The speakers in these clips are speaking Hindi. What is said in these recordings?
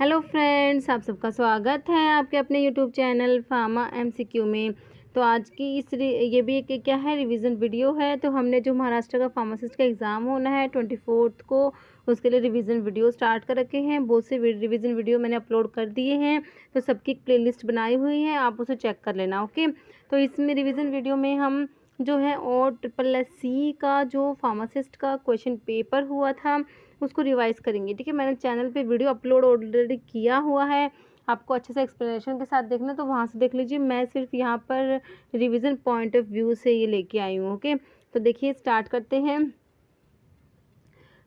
हेलो फ्रेंड्स, आप सबका स्वागत है आपके अपने यूट्यूब चैनल फार्मा एमसीक्यू में। तो आज की ये भी एक क्या है, रिवीजन वीडियो है। तो हमने जो महाराष्ट्र का फार्मासिस्ट का एग्ज़ाम होना है 24 को, उसके लिए रिवीजन वीडियो स्टार्ट कर रखे हैं। बहुत से रिवीजन वीडियो मैंने अपलोड कर दिए हैं, तो सबकी एक प्लेलिस्ट बनाई हुई है, आप उसे चेक कर लेना। ओके, तो इसमें रिवीजन वीडियो में हम जो है OSSC का जो फार्मासिस्ट का क्वेश्चन पेपर हुआ था उसको रिवाइज करेंगे। ठीक है, मैंने चैनल पे वीडियो अपलोड ऑलरेडी किया हुआ है, आपको अच्छे से एक्सप्लेनेशन के साथ देखना तो वहाँ से देख लीजिए। मैं सिर्फ यहाँ पर रिवीजन पॉइंट ऑफ व्यू से ये लेके आई हूँ। ओके, तो देखिए स्टार्ट करते हैं।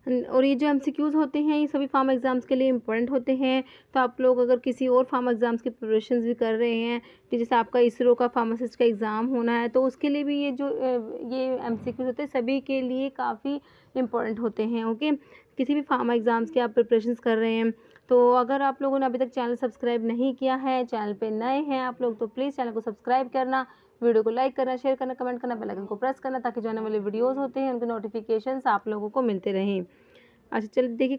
और ये जो एमसीक्यूज़ होते हैं ये सभी फार्मा एग्ज़ाम्स के लिए इम्पोर्टेंट होते हैं। तो आप लोग अगर किसी और फार्मा एग्ज़ाम्स की प्रिपरेशंस भी कर रहे हैं, कि जैसे आपका इसरो का फार्मासिस्ट का एग्ज़ाम होना है, तो उसके लिए भी ये जो ये एमसीक्यूज़ होते हैं सभी के लिए काफ़ी इम्पोर्टेंट होते हैं। ओके, किसी भी फार्मा एग्ज़ाम्स की आप प्रिपरेशंस कर रहे हैं, तो अगर आप लोगों ने अभी तक चैनल सब्सक्राइब नहीं किया है, चैनल पे नए हैं आप लोग, तो प्लीज़ चैनल को सब्सक्राइब करना, वीडियो को लाइक करना, शेयर करना, कमेंट करना, बेल आइकन को प्रेस करना, ताकि जो आने वाले वीडियोज़ होते हैं उनके नोटिफिकेशंस आप लोगों को मिलते रहें। अच्छा चलिए देखिए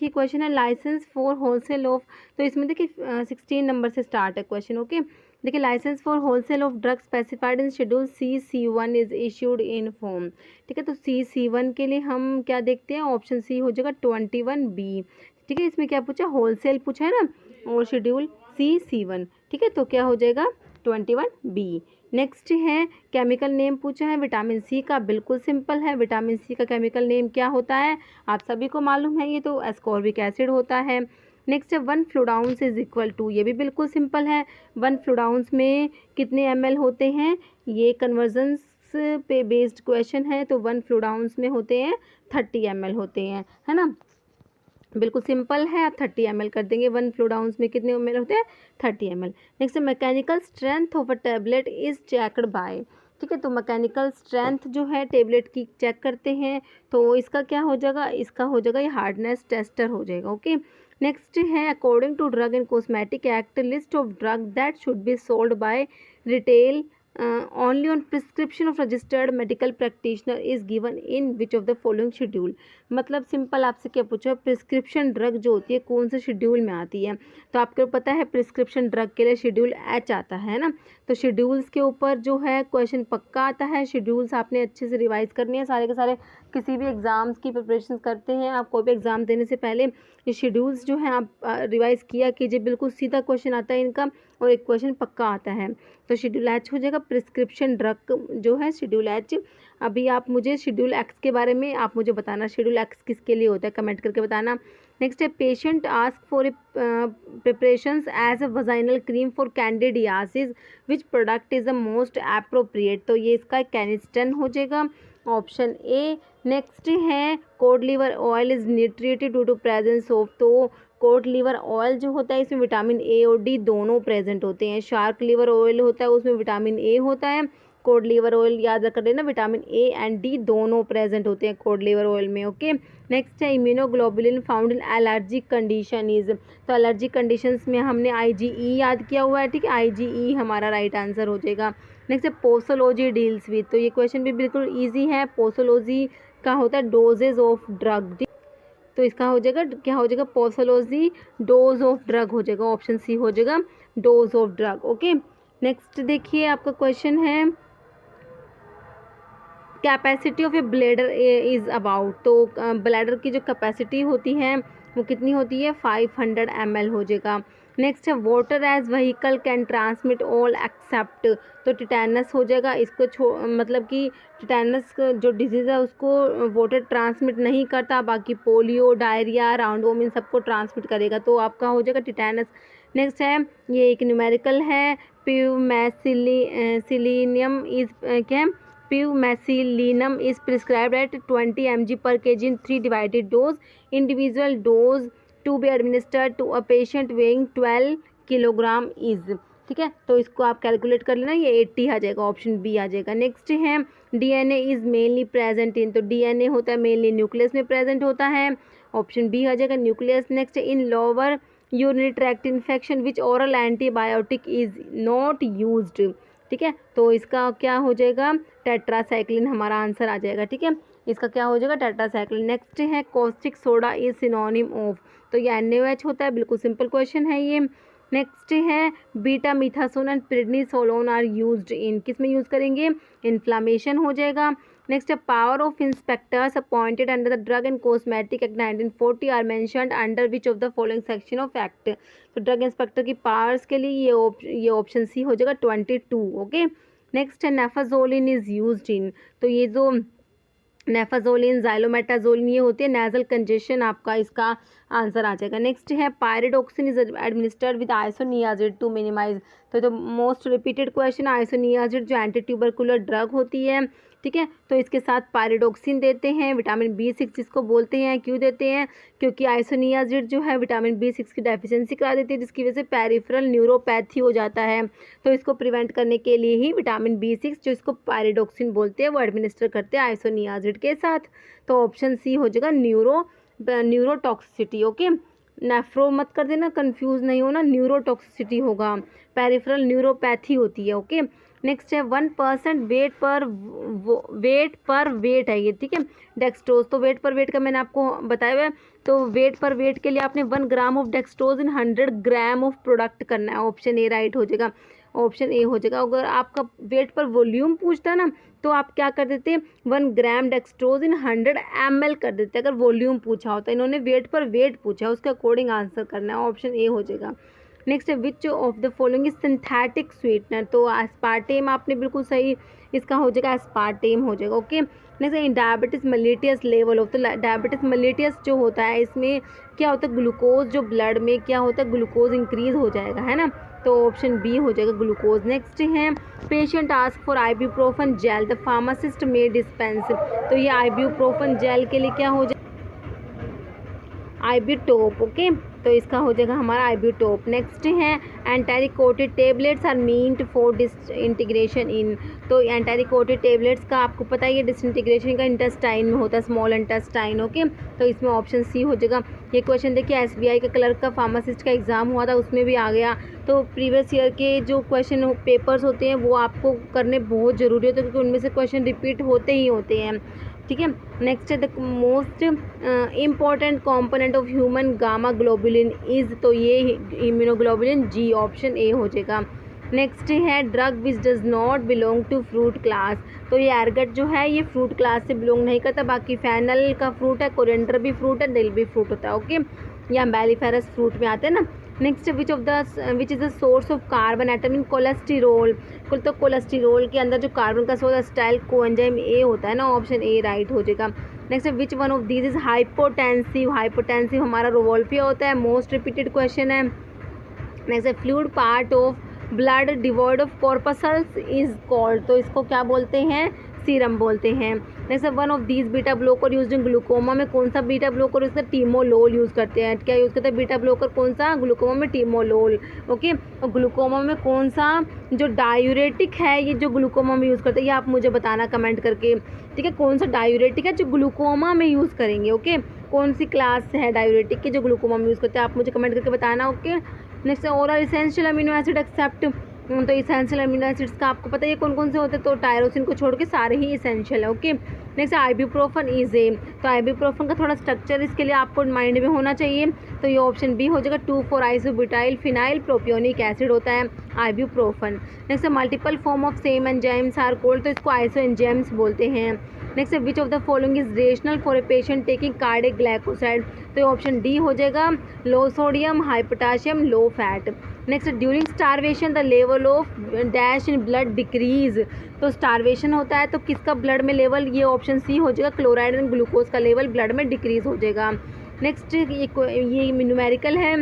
क्वेश्चन है लाइसेंस फॉर होलसेल ऑफ। तो इसमें देखिए 16 नंबर से स्टार्ट है क्वेश्चन। ओके, देखिए licence for wholesale of drug specified in schedule C1 is issued in form. ठीक है, तो C1 के लिए हम क्या देखते हैं, ऑप्शन सी हो जाएगा 21B। ठीक है, इसमें क्या पूछा, होलसेल पूछा है ना, और शेड्यूल C1। ठीक है, तो क्या हो जाएगा 21B। नेक्स्ट है केमिकल नेम पूछा है विटामिन सी का, बिल्कुल सिंपल है। विटामिन सी का केमिकल नेम क्या होता है, आप सभी को मालूम है, ये तो एस्कॉर्बिक एसिड होता है। नेक्स्ट है 1 फ्लूडाउंस इज इक्वल टू, ये भी बिल्कुल सिंपल है। 1 फ्लूडाउंस में कितने ml होते हैं, ये कन्वर्जन्स पे बेस्ड क्वेश्चन है, तो 1 फ्लूडाउंस में होते हैं 30 ml होते हैं, है ना, बिल्कुल सिंपल है। आप 30 ml कर देंगे। 1 फ्लूडाउंस में कितने ml होते हैं, 30 ml। Next mechanical strength of a tablet is checked by. ठीक है, तो मैकेनिकल स्ट्रेंथ जो है टेबलेट की चेक करते हैं, तो इसका क्या हो जाएगा, इसका हो जाएगा ये हार्डनेस टेस्टर हो जाएगा। ओके, नेक्स्ट है according to drug and cosmetic act list of drug that should be sold by retail only on prescription of registered medical practitioner is given in which of the following schedule. मतलब सिंपल आपसे क्या पूछा, प्रिस्क्रिप्शन ड्रग जो होती है कौन से शेड्यूल में आती है, तो आपको पता है प्रिस्क्रिप्शन ड्रग के लिए शेड्यूल H आता है ना। तो शेड्यूल्स के ऊपर जो है क्वेश्चन पक्का आता है। शेड्यूल्स आपने अच्छे से रिवाइज करने हैं सारे के सारे। किसी भी एग्ज़ाम्स की प्रिपरेशन करते हैं आप, कोई भी एग्ज़ाम देने से पहले ये शेड्यूल्स जो हैं आप रिवाइज किया कीजिए, बिल्कुल सीधा क्वेश्चन आता है इनका, और एक क्वेश्चन पक्का आता है। तो शेड्यूल H हो जाएगा, प्रिस्क्रिप्शन ड्रग जो है शेड्यूल H। अभी आप मुझे शेड्यूल X के बारे में आप मुझे बताना, शेड्यूल X किसके लिए होता है, कमेंट करके बताना। नेक्स्ट है patient ask for preparations as a vaginal cream for candidiasis which product is the most appropriate, तो ये इसका कैनिस्टन हो जाएगा, ऑप्शन ए। नेक्स्ट है cod liver oil is nutriated due to presence of, तो कोड लीवर ऑयल जो होता है इसमें विटामिन ए और डी दोनों प्रेजेंट होते हैं। शार्क लीवर ऑयल होता है उसमें विटामिन ए होता है, कोड लीवर ऑयल याद कर लेना, विटामिन ए एंड डी दोनों प्रेजेंट होते हैं कोड लीवर ऑयल में। ओके, नेक्स्ट है immunoglobulin found in allergic condition is, तो एलर्जिक कंडीशंस में हमने IgE याद किया हुआ है। ठीक है, IgE हमारा राइट आंसर हो जाएगा। नेक्स्ट है पोसोलॉजी डील्स विद, तो ये क्वेश्चन भी बिल्कुल ईजी है। पोसोलॉजी का होता है डोजेज ऑफ ड्रग, तो इसका हो जाएगा क्या हो जाएगा, पोसोलॉजी डोज ऑफ ड्रग हो जाएगा, ऑप्शन सी हो जाएगा dose of drug. Okay, next देखिए आपका क्वेश्चन है capacity of A bladder is about, तो ब्लैडर की जो कैपेसिटी होती है वो कितनी होती है, 500 ml हो जाएगा। नेक्स्ट है water as vehicle can transmit all except, तो टिटेनस हो जाएगा, इसको मतलब कि टिटेनस जो डिजीज़ है उसको वाटर ट्रांसमिट नहीं करता, बाकी पोलियो, डायरिया, राउंड वॉर्म इन सबको ट्रांसमिट करेगा, तो आपका हो जाएगा टिटेनस। नेक्स्ट है ये एक न्यूमेरिकल है, सिलीनियम इज क्या है, Pumecillinum is prescribed at 20 mg per kg in 3 divided dose. Individual dose to be administered to a patient weighing 12 kilogram is, ठीक है, तो इसको आप कैलकुलेट कर लेना, ये 80 आ जाएगा, ऑप्शन बी आ जाएगा। नेक्स्ट है DNA is mainly present in, तो DNA होता है मेनली न्यूक्लियस में प्रेजेंट होता है, ऑप्शन बी आ जाएगा nucleus. Next in lower urinary tract infection which oral antibiotic is not used, ठीक है, तो इसका क्या हो जाएगा, टेट्रासाइक्लिन हमारा आंसर आ जाएगा। ठीक है, इसका क्या हो जाएगा, टेट्रासाइक्लिन। नेक्स्ट है caustic soda is synonym of, तो ये NaOH होता है, बिल्कुल सिंपल क्वेश्चन है ये। नेक्स्ट है betamethasone and prednisolone are used in, किस में यूज़ करेंगे, इन्फ्लामेशन हो जाएगा। नेक्स्ट है power of inspectors appointed under the drug and cosmetic act 1940 are mentioned under which of the following section of act, तो ड्रग इंस्पेक्टर की पावर्स के लिए ये ऑप्शन सी हो जाएगा 22। ओके। नेक्स्ट है नेफाजोलिन इज यूज्ड इन, तो ये जो नेफाजोलिन, ज़ाइलोमेटाजोलिन, ये होती है नेजल कंजेशन, आपका इसका आंसर आ जाएगा। नेक्स्ट है pyridoxine is administered with isoniazid to minimize, तो मोस्ट रिपीटेड क्वेश्चन, आइसोनियाजिड जो एंटी ट्यूबरकुलर ड्रग होती है, ठीक है, तो इसके साथ पायरिडोक्सिन देते हैं, विटामिन B6 जिसको बोलते हैं। क्यों देते हैं, क्योंकि आइसोनियाजिड जो है विटामिन B6 की डेफिशिएंसी करा देती है, जिसकी वजह से पेरिफेरल न्यूरोपैथी हो जाता है, तो इसको प्रिवेंट करने के लिए ही विटामिन B6 जो इसको पायरिडोक्सिन बोलते हैं वो एडमिनिस्टर करते हैं आइसोनियाजिड के साथ, तो ऑप्शन सी हो जाएगा न्यूरोटॉक्सिसिटी। ओके, नेफ्रो मत कर देना, कंफ्यूज नहीं होना, न्यूरोटॉक्सिसिटी होगा, पेरिफेरल न्यूरोपैथी होती है। ओके। नेक्स्ट है 1% वेट पर वेट है ये, ठीक है, डेक्सट्रोज, तो वेट पर वेट का मैंने आपको बताया हुआ है, तो वेट पर वेट के लिए आपने 1 gram of dextrose in 100 gram of product करना है, ऑप्शन ए राइट हो जाएगा, ऑप्शन ए हो जाएगा। अगर आपका वेट पर वॉल्यूम पूछता ना तो आप क्या कर देते, 1 ग्राम डेक्सट्रोज इन 100 ml कर देते अगर वॉल्यूम पूछा होता है, इन्होंने वेट पर वेट पूछा, उसके अकॉर्डिंग आंसर करना है, ऑप्शन ए हो जाएगा। नेक्स्ट है विच of the following is synthetic sweetener, तो एस्पार्टेम आपने बिल्कुल सही, इसका हो जाएगा एस्पार्टेम हो जाएगा। ओके। नेक्स्ट है डायबिटीज मेलिटियस लेवल ऑफ, तो डायबिटीज मेलिटियस जो होता है इसमें क्या होता है, ग्लूकोज जो ब्लड में क्या होता है, ग्लूकोज इंक्रीज हो जाएगा, है ना, तो ऑप्शन बी हो जाएगा ग्लूकोज। नेक्स्ट है patient ask for ibuprofen gel, the pharmacist may dispense, तो ये आइब्यूप्रोफन जेल के लिए क्या हो जाएगा, आइब्यूटोप। ओके, तो इसका हो जाएगा हमारा आइब्यूटोप। नेक्स्ट है enteric coated tablets are meant for disintegration in, तो एंटारिकोटेड टेबलेट्स का आपको पता है ये डिसइंटीग्रेशन का इंटेस्टाइन में होता है, स्मॉल इंटेस्टाइन। ओके, तो इसमें ऑप्शन सी हो जाएगा। ये क्वेश्चन देखिए SBI का क्लर्क का फार्मासिस्ट का एग्जाम हुआ था, उसमें भी आ गया, तो प्रीवियस ईयर के जो क्वेश्चन पेपर्स होते हैं वो आपको करने बहुत ज़रूरी होते हैं, क्योंकि उनमें से क्वेश्चन रिपीट होते ही होते हैं, ठीक है। नेक्स्ट है the most important component of human gamma globulin is, तो ये इम्यूनोग्लोबुलिन जी, ऑप्शन ए हो जाएगा। नेक्स्ट है drug which does not belong to fruit class, तो ये एरगट जो है ये फ्रूट क्लास से बिलोंग नहीं करता, बाकी फैनल का फ्रूट है, कोरिएंडर भी फ्रूट है, डिल भी फ्रूट होता है। ओके, या बेलीफेरस फ्रूट में आते हैं ना। Next which is the source of carbon atom in cholesterol, तो कोलेस्टेरोल के अंदर जो कार्बन का सोर्स एसिटाइल कोएंजाइम ए होता है ना, ऑप्शन ए राइट हो जाएगा। Next which one of these is hypotensive, hypotensive हमारा रोवोल्फिया होता है, मोस्ट रिपीटेड क्वेश्चन है। Next fluid part of blood devoid of corpuscles is called, तो इसको क्या बोलते हैं, सीरम बोलते हैं। Next one of these beta blocker use in glaucoma, में कौन सा बीटा ब्लोकर यूज करते हैं, टीमोलोल यूज़ करते हैं, क्या यूज़ करते हैं बीटा ब्लोकर, कौन सा, ग्लूकोमा में टीमोलोल। ओके, और ग्लूकोमा में कौन सा जो डायूरेटिक है ये जो ग्लूकोमा में यूज़ करते हैं, ये आप मुझे बताना कमेंट करके, ठीक है, कौन सा डायूरेटिक है जो ग्लूकोमा में यूज़ करेंगे। ओके, कौन सी क्लास है डायूरेटिक की जो ग्लूकोमा में यूज़ करते हैं, आप मुझे कमेंट करके बताना। Okay. Next oral essential amino acid except, तो इसेंशियल अमीनो एसिड्स का आपको पता है कौन कौन से होते हैं, तो टायरोसिन को छोड़ के सारे ही इसेंशियल है। ओके। नेक्स्ट आइब्यूप्रोफन इज ए, तो आइब्यूप्रोफन का थोड़ा स्ट्रक्चर इसके लिए आपको माइंड में होना चाहिए, तो ये ऑप्शन बी हो जाएगा, 2,4-आइसोब्यूटाइल फिनाइल प्रोपियोनिक एसिड होता है ibuprofen. Next multiple form of same enzymes are called, तो इसको आइसो एंजाइम्स बोलते हैं। Next which of the following is rational for a patient taking cardiac glycoside, तो ऑप्शन डी हो जाएगा, low sodium, high potassium, low fat. Next during starvation the level of dash in blood decrease, तो स्टारवेशन होता है तो किसका ब्लड में लेवल, ये ऑप्शन सी हो जाएगा, क्लोराइड एंड ग्लूकोज का लेवल ब्लड में डिक्रीज हो जाएगा। नेक्स्ट ये न्यूमेरिकल है,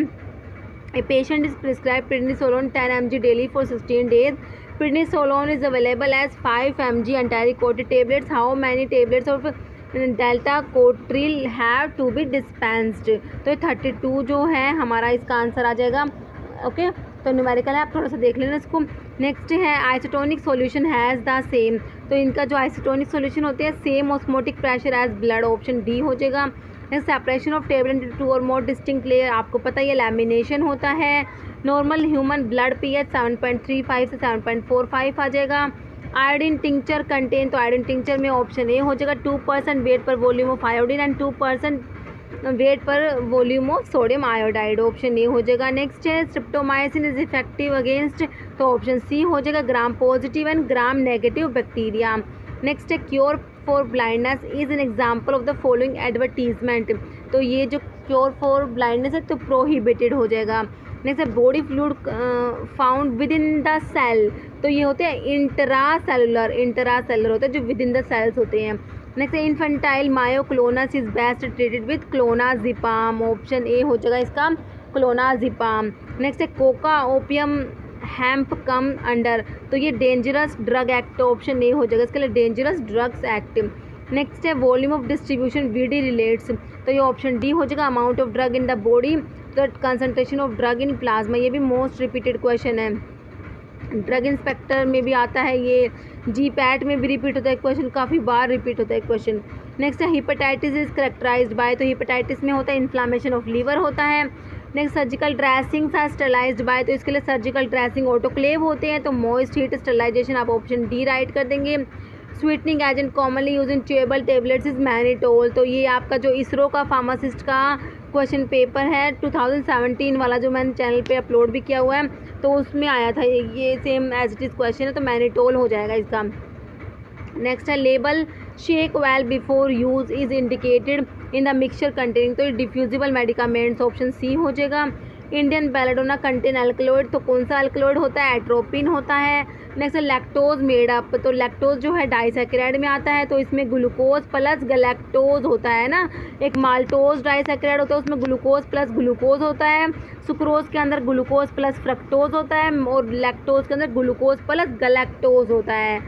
a patient is prescribe prednisolone 10 mg daily for 16 days, prednisolone is available as 5 mg anti-coated tablets, how many tablets of Deltacortril have to be dispensed, तो 32 जो है हमारा इसका आंसर आ जाएगा। ओके, तो न्यूमेरिकल है, आप थोड़ा सा देख लेना इसको। नेक्स्ट है isotonic solution has the same, तो इनका जो आइसोटोनिक सॉल्यूशन होते हैं same osmotic pressure as blood, option D हो जाएगा। Next separation of tablet into 2 or more distinct layer, आपको पता है ये लैमिनेशन होता है। नॉर्मल ह्यूमन ब्लड पीएच 7.35 से 7.45 आ जाएगा। आयोडीन टिंचर कंटेन, तो आयोडीन टिंचर में ऑप्शन ए हो जाएगा 2% weight per volume of iodine and 2% weight per volume of sodium iodide, option A हो जाएगा। नेक्स्ट है स्ट्रिप्टोमाइसिन इज इफेक्टिव अगेंस्ट, तो ऑप्शन सी हो जाएगा gram positive and gram negative bacteria. Next है cure for blindness is an example of the following advertisement, तो ये जो क्योर फॉर ब्लाइंडनेस है तो प्रोहिबिटेड हो जाएगा। नेक्स्ट है body fluid found within the cell, तो ये होते हैं इंट्रा सेलुलर होते हैं जो विद इन द सेल्स होते हैं। नेक्स्ट है infantile myoclonus is best treated with clonazepam, option A हो जाएगा इसका क्लोनाजिपाम। नेक्स्ट है coca opium hemp come under, तो ये dangerous drug act, option A हो जाएगा इसके लिए डेंजरस ड्रग्स एक्ट। नेक्स्ट है volume of distribution VD relates, तो ये ऑप्शन डी हो जाएगा amount of drug in the body, तो concentration of drug in plasma, ये भी मोस्ट रिपीटेड क्वेश्चन है। ड्रग इंस्पेक्टर में भी आता है ये, जी पैट में भी रिपीट होता है क्वेश्चन, काफ़ी बार रिपीट होता है क्वेश्चन। नेक्स्ट है हिपेटाइटिस इज करेक्टराइज्ड बाय, तो हिपेटाइटिस में होता है इन्फ्लामेशन ऑफ लीवर होता है। Next surgical dressings are sterilized by, तो इसके लिए सर्जिकल ड्रेसिंग ऑटोक्लेव होते हैं, तो मॉइस्ट हीट स्टरलाइजेशन आप ऑप्शन डी राइट कर देंगे। Sweetening agent commonly use in chewable tablets is mannitol, तो ये आपका जो इसरो का फार्मासिस्ट का क्वेश्चन पेपर है 2017 वाला जो मैंने चैनल पे अपलोड भी किया हुआ है, तो उसमें आया था ये same as it is question है, तो मैनिटोल हो जाएगा इसका। नेक्स्ट है label shake well before use is indicated in the mixture containing, तो डिफ्यूजिबल मेडिकामेंट्स, ऑप्शन सी हो जाएगा। इंडियन बेलाडोना कंटेन अल्कलॉइड, तो कौन सा अल्कलॉइड होता है, एट्रोपिन होता है। नेक्स्ट है लैक्टोज मेड अप, तो लैक्टोज जो है डाइसैकेराइड में आता है, तो इसमें ग्लूकोज प्लस गलैक्टोज होता है ना, एक माल्टोज डाइसैकेराइड होता है उसमें ग्लूकोज प्लस ग्लूकोज होता है, सुक्रोज के अंदर ग्लूकोज प्लस फ्रक्टोज होता है और लैक्टोज के अंदर ग्लूकोज प्लस गलैक्टोज होता है।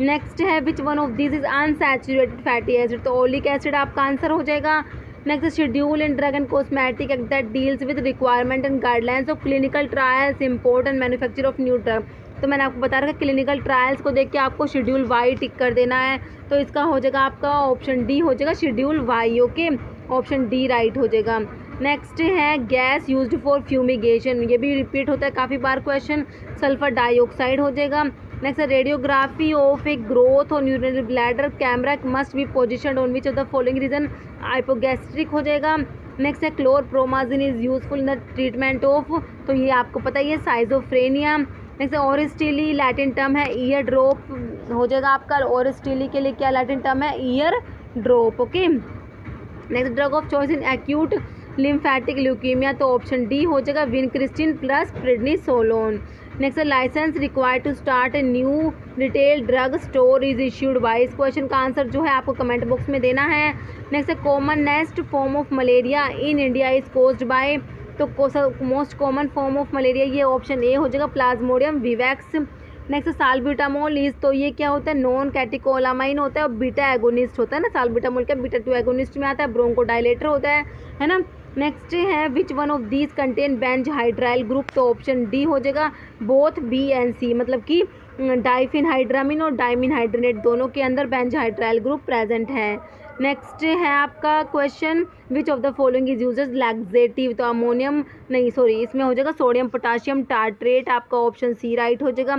नेक्स्ट है which one of this is unsaturated fatty acid, तो ओलिक एसिड आपका आंसर हो जाएगा। Next schedule in drug and cosmetic act that deals with requirement and guidelines of clinical trials import and manufacture of new drug, तो मैंने आपको बता रखा क्लिनिकल ट्रायल्स को देख के आपको शेड्यूल वाई टिक कर देना है, तो इसका हो जाएगा आपका ऑप्शन डी हो जाएगा schedule Y, okay, option D right हो जाएगा। नेक्स्ट है गैस यूज्ड फॉर फ्यूमिगेशन, ये भी रिपीट होता है काफ़ी बार क्वेश्चन, सल्फर डाइऑक्साइड हो जाएगा। Next radiography of a growth और urinary bladder camera must be position on which of the following region, hypogastric हो जाएगा। नेक्स्ट है chlorpromazine is useful in the treatment of, तो ये आपको पता ही है साइजोफ्रेनिया। नेक्स्ट ओरिस्टिली लैटिन टर्म है ईयर ड्रॉप हो जाएगा आपका, ओरिस्टिली के लिए क्या लैटिन टर्म है, ear drop, okay. Next drug of choice in acute lymphatic leukaemia, तो ऑप्शन डी हो जाएगा vincristine plus prednisolone. Next licence required to start a new retail drug store is issued by, इस क्वेश्चन का आंसर जो है आपको कमेंट बॉक्स में देना है। नेक्स्ट है commonest form of malaria in India is caused by, तो most common form of malaria ये ऑप्शन ए हो जाएगा plasmodium vivax. Next salbutamol is, तो ये क्या होता है, नॉन कैटिकोलामाइन होता है और बीटा एगोनिस्ट होता है ना, साल्ब्यूटामोल का बीटा 2 एगोनिस्ट में आता है, ब्रोंकोडाइलेटर होता है ना। नेक्स्ट है which one of these contain benzhydryl group, तो ऑप्शन डी हो जाएगा बोथ बी एंड सी, मतलब कि डाइफिनहाइड्रामिन और डाइमिनहाइड्रेट दोनों के अंदर बेंज हाइड्राइल ग्रुप प्रेजेंट है। नेक्स्ट है आपका question which of the following is usage laxative, तो अमोनियम नहीं सॉरी इसमें हो जाएगा सोडियम पोटाशियम टार्ट्रेट, आपका ऑप्शन सी राइट हो जाएगा।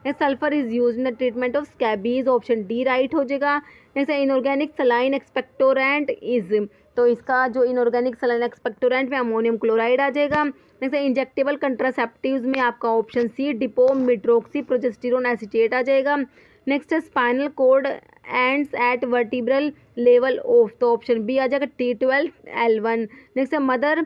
Next sulphur is use in the treatment of scabies, option D right हो जाएगा। Next inorganic saline expectorant is, तो इसका जो इनऑर्गेनिक सलाइन एक्सपेक्टोरेंट में अमोनियम क्लोराइड आ जाएगा। नेक्स्ट इंजेक्टेबल कंट्रासेप्टिव्स में आपका option C depo medroxy progesterone acetate आ जाएगा। नेक्स्ट है spinal cord ends at vertebral level of, तो ऑप्शन बी आ जाएगा T12L1। नेक्स्ट है mother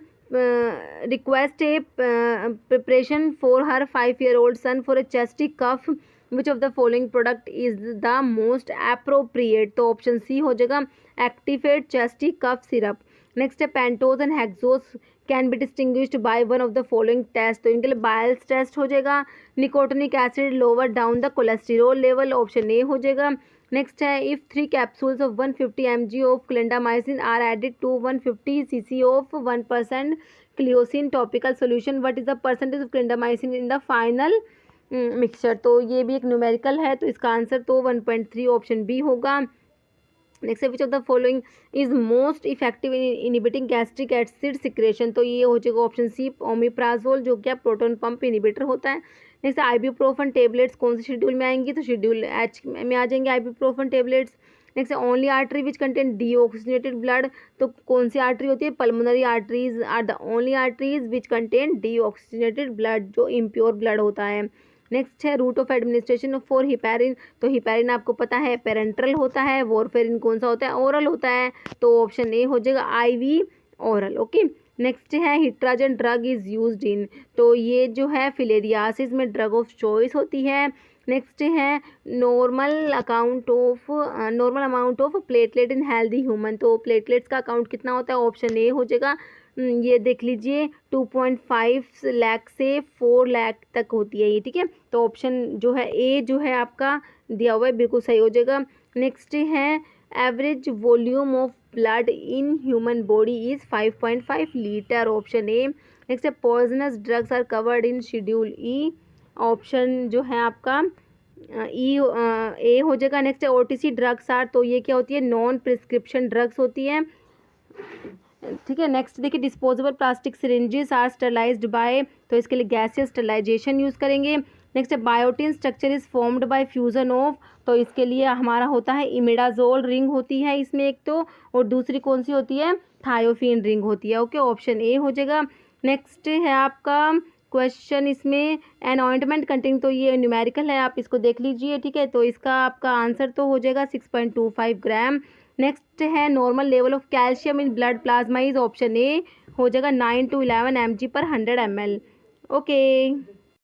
request a preparation for her 5-year-old son for a chesty cough, which of the following product is the most appropriate, तो ऑप्शन सी हो जाएगा activate chesty cough syrup. Next है pentose and hexose can be distinguished by one of the following test, तो इनके लिए बायल्स टेस्ट हो जाएगा। Nicotinic acid lower down the cholesterol level, option A हो जाएगा। नेक्स्ट है if 3 capsules of 150 mg of clindamycin are added to 150 cc of 1% cleocin topical solution, what is the percentage of clindamycin in the final mixture, तो ये भी एक न्यूमेरिकल है, तो इसका आंसर तो 1.3 ऑप्शन बी होगा। Next which of the following is most effective in inhibiting gastric acid secretion, तो ये हो जाएगा ऑप्शन सी ओमिप्राजोल, जो क्या प्रोटोन पंप इनिबिटर होता है। नेक्स्ट आइबुप्रोफन टेबलेट्स कौन से शेड्यूल में आएंगी, तो शेड्यूल एच में आ जाएंगे ibuprofen tablets. Next only artery which contain deoxygenated blood, तो कौन सी आर्टरी होती है, pulmonary arteries are the only arteries which contain deoxygenated blood, जो इम्प्योर ब्लड होता है। नेक्स्ट है route of administration for heparin, तो हिपैरिन आपको पता है पेरेंट्रल होता है, वॉरफेरिन कौन सा होता है, ओरल होता है, तो ऑप्शन ए हो जाएगा IV ओरल। ओके, नेक्स्ट है हिट्राजन ड्रग इज़ यूज्ड इन, तो ये जो है फिलेरियासिस में ड्रग ऑफ चॉइस होती है। नेक्स्ट है normal amount of platelet in healthy human, तो प्लेटलेट्स का अकाउंट कितना होता है, ऑप्शन ए हो जाएगा। ये देख लीजिए 2.5 लाख से 4 लाख तक होती है ये, ठीक है, तो ऑप्शन जो है ए जो है आपका दिया हुआ है बिल्कुल सही हो जाएगा। नेक्स्ट है average volume of blood in human body is 5.5 litre, option A. Next है poisonous drugs are covered in schedule E, option जो है आपका ए हो जाएगा। नेक्स्ट है OTC ड्रग्स आर, तो ये क्या होती है, नॉन प्रिस्क्रिप्शन ड्रग्स होती है, ठीक है। नेक्स्ट देखिए disposable plastic syringes are sterilized by, तो इसके लिए गैसियस स्टरलाइजेशन यूज़ करेंगे। नेक्स्ट है biotin structure is formed by fusion of, तो इसके लिए हमारा होता है इमिडाजोल रिंग होती है इसमें एक तो, और दूसरी कौन सी होती है, थायोफिन रिंग होती है। ओके, ऑप्शन ए हो जाएगा। नेक्स्ट है आपका क्वेश्चन इसमें एन ऑइंटमेंट कंटेनिंग, तो ये न्यूमेरिकल है, आप इसको देख लीजिए, ठीक है, तो इसका आपका आंसर तो हो जाएगा 6.25 ग्राम। नेक्स्ट है normal level of calcium in blood plasma is, option A हो जाएगा 9 to 11 mg/100 ml। ओके।